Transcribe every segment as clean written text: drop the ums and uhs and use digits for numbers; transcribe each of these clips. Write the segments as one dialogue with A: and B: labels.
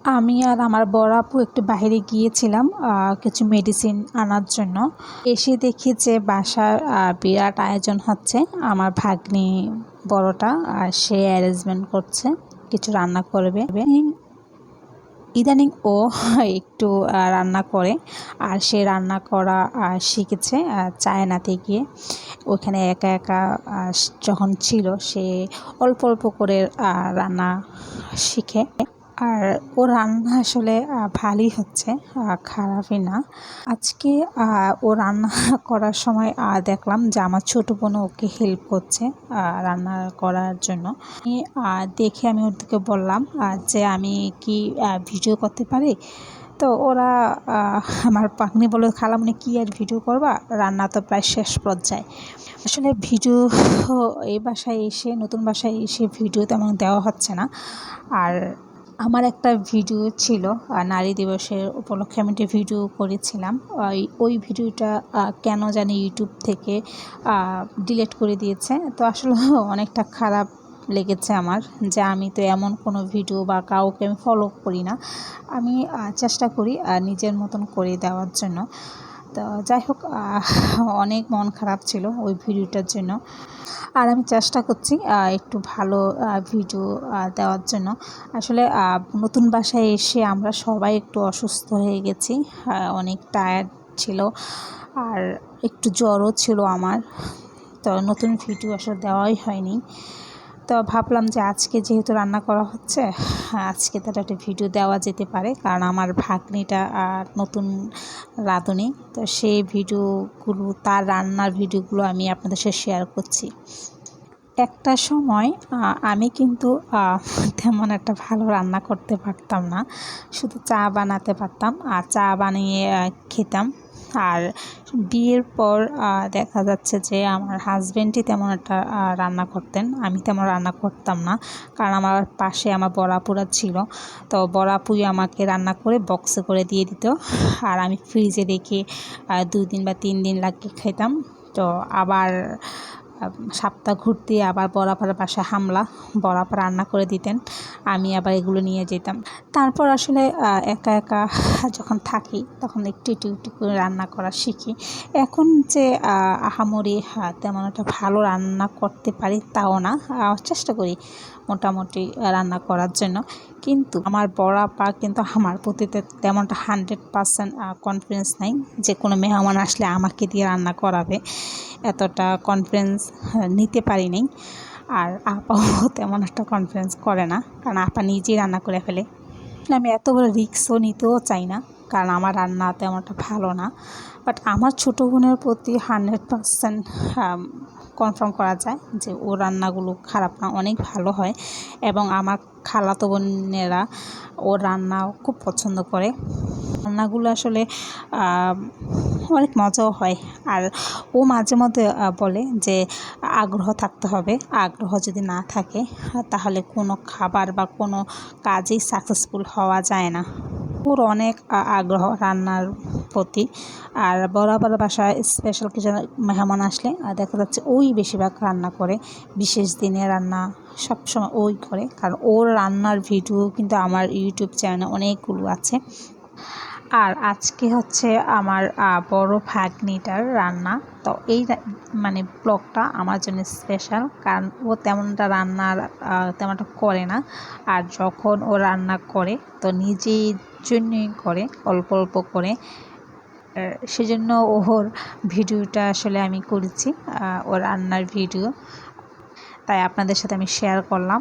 A: আমি আর আমার বড় আপু একটু বাইরে গিয়েছিলাম কিছু মেডিসিন আনার জন্য। এসে দেখি যে বাসার বিরাট আয়োজন হচ্ছে। আমার ভাগ্নি বড়টা সে অ্যারেঞ্জমেন্ট করছে, কিছু রান্না করবে। ইদানিং ও একটু রান্না করে, আর সে রান্না করা শিখেছে চায়নাতে গিয়ে। ওখানে একা একা যখন ছিল সে অল্প অল্প করে রান্না শিখে। আর ও রান্না আসলে ভালোই হচ্ছে, খারাপই না। আজকে ও রান্না করার সময় দেখলাম যে আমার ছোটো বোনও ওকে হেল্প করছে রান্না করার জন্য। দেখে আমি ওর দিকে বললাম যে আমি কি ভিডিও করতে পারি। তো ওরা আমার পাকনি বলে, খালামণি কি আর ভিডিও করবা, রান্না তো প্রায় শেষ পর্যায়ে। আসলে ভিডিও এই বাসায় এসে, নতুন বাসায় এসে ভিডিও তেমন দেওয়া হচ্ছে না। আর আমার একটা ভিডিও ছিল নারী দিবসের উপলক্ষে, আমি একটা ভিডিও করেছিলাম। ওই ভিডিওটা কেন জানি ইউটিউব থেকে ডিলিট করে দিয়েছে। তো আসলে অনেকটা খারাপ লেগেছে আমার, যে আমি তো এমন কোনো ভিডিও বা কাউকে আমি ফলো করি না। আমি চেষ্টা করি নিজের মতন করে দেওয়ার জন্য। তো যাই হোক, অনেক মন খারাপ ছিল ওই ভিডিওটার জন্য। আর আমি চেষ্টা করছি একটু ভালো ভিডিও দেওয়ার জন্য। আসলে নতুন বাসায় এসে আমরা সবাই একটু অসুস্থ হয়ে গেছি, অনেক টায়ার্ড ছিল, আর একটু জ্বরও ছিল আমার। তো নতুন ভিডিও আসলে দেওয়াই হয়নি। তো ভাবলাম যে আজকে যেহেতু রান্না করা হচ্ছে, আজকে তার একটা ভিডিও দেওয়া যেতে পারে, কারণ আমার ভাগ্নিটা নতুন রাঁধুনি। তো সেই ভিডিওগুলো, তার রান্নার ভিডিওগুলো আমি আপনাদের সাথে শেয়ার করছি। একটা সময় আমি কিন্তু তেমন একটা ভালো রান্না করতে পারতাম না, শুধু চা বানাতে পারতাম আর চা বানিয়ে খেতাম। আর বিয়ের পর দেখা যাচ্ছে যে আমার হাজব্যান্ডই তেমন একটা রান্না করতেন, আমি তেমন রান্না করতাম না। কারণ আমার পাশে আমার বড় আপুরা ছিল, তো বড় আপুই আমাকে রান্না করে বক্সে করে দিয়ে দিত, আর আমি ফ্রিজে রেখে 2 দিন বা 3 দিন লাগিয়ে খেতাম। তো আবার সপ্তাহ ঘুরতে আবার বরাবর বাসায় হামলা, বরাবর রান্না করে দিতেন, আমি আবার এগুলো নিয়ে যেতাম। তারপর আসলে একা একা যখন থাকি তখন একটু একটু একটু করে রান্না করা শিখি। এখন যে আহামরি তেমন একটা ভালো রান্না করতে পারি তাও না, চেষ্টা করি মোটামুটি রান্না করার জন্য। কিন্তু আমার বড় আপা কিন্তু আমার প্রতি তেমনটা 100% কনফিডেন্স নাই যে কোনো মেহমান আসলে আমাকে দিয়ে রান্না করাবে, এতটা কনফিডেন্স নিতে পারিনি। আর আপাও তেমন একটা কনফিডেন্স করে না, কারণ আপা নিজেই রান্না করে ফেলে। আমি এত বড় রিস্কও নিতেও চাই না, কারণ আমার রান্না তেমনটা ভালো না। বাট আমার ছোটো বোনের প্রতি 100% কনফার্ম করা যায় যে ওর রান্নাগুলো খারাপ না, অনেক ভালো হয়। এবং আমার খালাতো বোনেরা ওর রান্নাও খুব পছন্দ করে। রান্নাগুলো আসলে অনেক মজাও হয়। আর ও মাঝে মধ্যে বলে যে আগ্রহ থাকতে হবে, আগ্রহ যদি না থাকে তাহলে কোনো খাবার বা কোনো কাজেই সাকসেসফুল হওয়া যায় না। ওর অনেক আগ্রহ রান্নার প্রতি। আর বরাবর বাসায় স্পেশাল কিছু মেহমান আসলে দেখা যাচ্ছে ওই বেশিরভাগ রান্না করে, বিশেষ দিনে রান্না সবসময় ওই করে। কারণ ওর রান্নার ভিডিও কিন্তু আমার ইউটিউব চ্যানেলে অনেকগুলো আছে। আর আজকে হচ্ছে আমার বড় ভাগ্নিটার রান্না। তো এই মানে ব্লগটা আমার জন্য স্পেশাল, কারণ ও তেমনটা রান্নার তেমনটা করে না। আর যখন ও রান্না করে তো নিজের জন্যই করে, অল্প অল্প করে। সেজন্য ওর ভিডিওটা আসলে আমি করেছি, ওর রান্নার ভিডিও। তাই আপনাদের সাথে আমি শেয়ার করলাম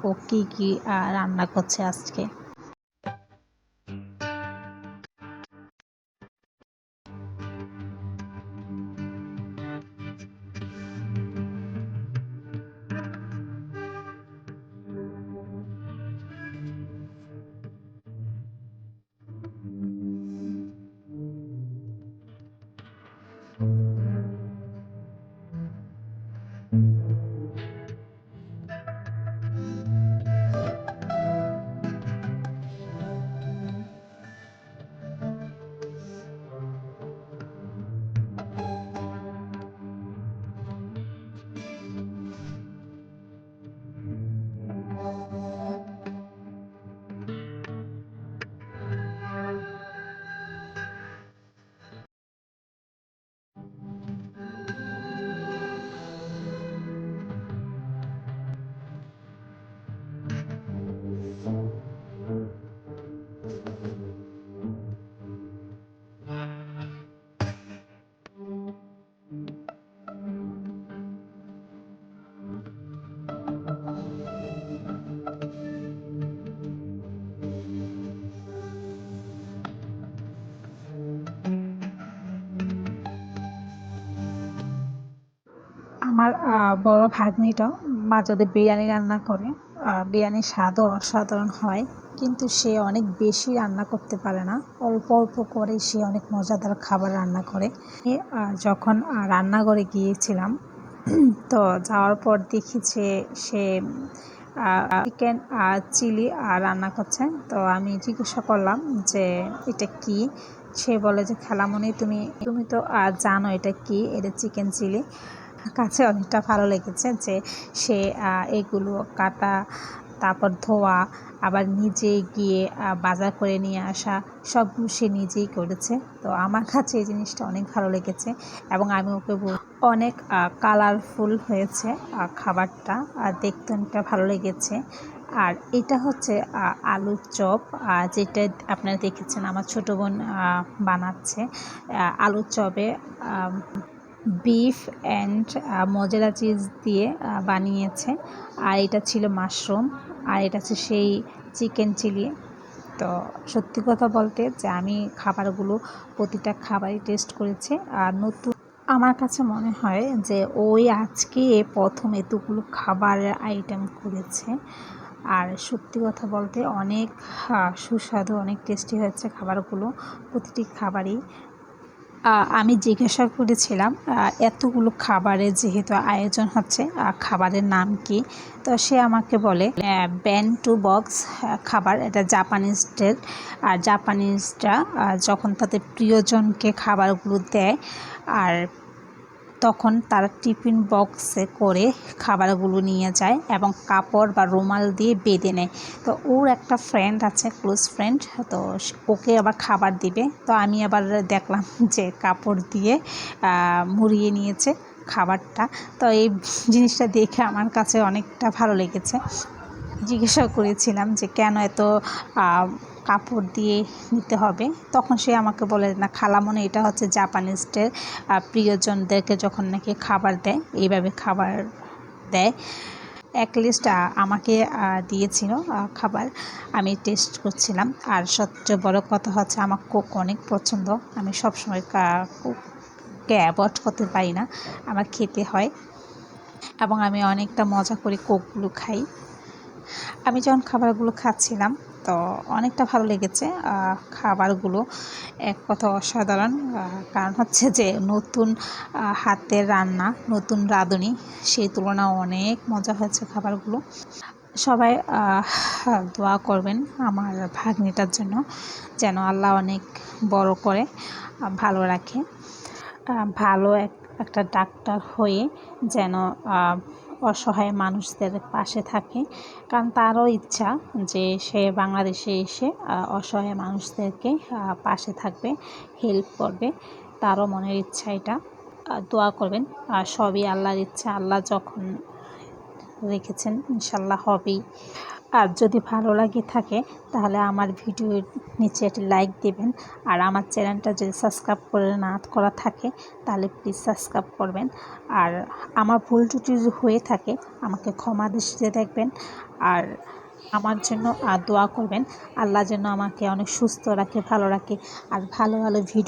A: ও কী কী রান্না করছে আজকে। বড় ভাগ্নিটা মা যদি বিরিয়ানি রান্না করে, বিরিয়ানির স্বাদও অসাধারণ হয়, কিন্তু সে অনেক বেশি রান্না করতে পারে না, অল্প অল্প করে সে অনেক মজাদার খাবার রান্না করে। যখন রান্নাঘরে গিয়েছিলাম তো যাওয়ার পর দেখি যে সে চিকেন চিলি রান্না করছে। তো আমি জিজ্ঞাসা করলাম যে এটা কি। সে বলে যে খালামণি তুমি তুমি তো জানো এটা কি, এটা চিকেন চিলি। কাছে অনেকটা ভালো লেগেছে যে সে এগুলো কাটা, তারপর ধোয়া, আবার নিজে গিয়ে বাজার করে নিয়ে আসা, সবগুলো সে নিজেই করেছে। তো আমার কাছে এই জিনিসটা অনেক ভালো লেগেছে এবং আমি ওকে অনেক কালারফুল হয়েছে খাবারটা, দেখতে অনেকটা ভালো লেগেছে। আর এটা হচ্ছে আলুর চপ, যেটা আপনারা দেখেছেন আমার ছোটো বোন বানাচ্ছে। আলুর চপে বিফ অ্যান্ড মোজারেলা চিজ দিয়ে বানিয়েছে। আর এটা ছিল মাশরুম, আর এটা হচ্ছে সেই চিকেন চিলি। তো সত্যি কথা বলতে যে আমি খাবারগুলো প্রতিটা খাবারই টেস্ট করেছি। আর নতুন আমার কাছে মনে হয় যে ওই আজকে প্রথম এতগুলো খাবারের আইটেম করেছে। আর সত্যি কথা বলতে অনেক সুস্বাদু, অনেক টেস্টি হয়েছে খাবারগুলো, প্রতিটি খাবারই। আমি জিজ্ঞাসা করেছিলাম এতগুলো খাবারের যেহেতু আয়োজন হচ্ছে, খাবারের নাম কি। তো সে আমাকে বলে বেন্টো বক্স খাবার, এটা জাপানিজদের। আর জাপানিজরা যখন তাদের প্রিয়জনকে খাবারগুলো দেয়, আর তখন তারা টিফিন বক্সে করে খাবারগুলো নিয়ে যায় এবং কাপড় বা রুমাল দিয়ে বেঁধে নেয়। তো ওর একটা ফ্রেন্ড আছে, ক্লোজ ফ্রেন্ড, তো ওকে আবার খাবার দিবে। তো আমি আবার দেখলাম যে কাপড় দিয়ে মুড়িয়ে নিয়েছে খাবারটা। তো এই জিনিসটা দেখে আমার কাছে অনেকটা ভালো লেগেছে। জিজ্ঞাসা করেছিলাম যে কেন এত কাপড় দিয়ে নিতে হবে। তখন সে আমাকে বলে না খালামণি, এটা হচ্ছে জাপানিজদের প্রিয়জনদেরকে যখন নাকি খাবার দেয় এইভাবে খাবার দেয়। লিস্ট আমাকে দিয়েছিল খাবার, আমি টেস্ট করছিলাম। আর সবচেয়ে বড় কথা হচ্ছে আমার কোক অনেক পছন্দ, আমি সবসময় কোককে অ্যাভয়েড করতে পারি না, আমার খেতে হয় এবং আমি অনেকটা মজা করে কোকগুলো খাই। আমি যখন খাবারগুলো খাচ্ছিলাম তো অনেকটা ভালো লেগেছে খাবারগুলো, এক কথা অসাধারণ। কারণ হচ্ছে যে নতুন হাতের রান্না, নতুন রাঁধুনি, সেই তুলনায় অনেক মজা হয়েছে খাবারগুলো। সবাই দোয়া করবেন আমার ভাগ্নিটার জন্য, যেন আল্লাহ অনেক বড় করে ভালো রাখে, ভালো একটা ডাক্তার হয়ে যেন অসহায় মানুষদের পাশে থাকে। কারণ তারও ইচ্ছা যে সে বাংলাদেশে এসে অসহায় মানুষদেরকে পাশে থাকবে, হেল্প করবে, তারও মনের ইচ্ছা এটা। দোয়া করবেন, সবই আল্লাহর ইচ্ছা, আল্লাহ যখন রেখেছেন ইনশাল্লাহ হবেই। আর যদি ভালো লাগে থাকে তাহলে আমার ভিডিওর নিচে একটি লাইক দেবেন। আর আমার চ্যানেলটা যদি সাবস্ক্রাইব করে না করা থাকে তাহলে প্লিজ সাবস্ক্রাইব করবেন। আর আমার ভুল ত্রুটি হয়ে থাকে আমাকে ক্ষমা দৃষ্টিতে দেখবেন। আর আমার জন্য দোয়া করবেন, আল্লাহ যেন আমাকে অনেক সুস্থ রাখে, ভালো রাখে, আর ভালো ভালো ভিডিও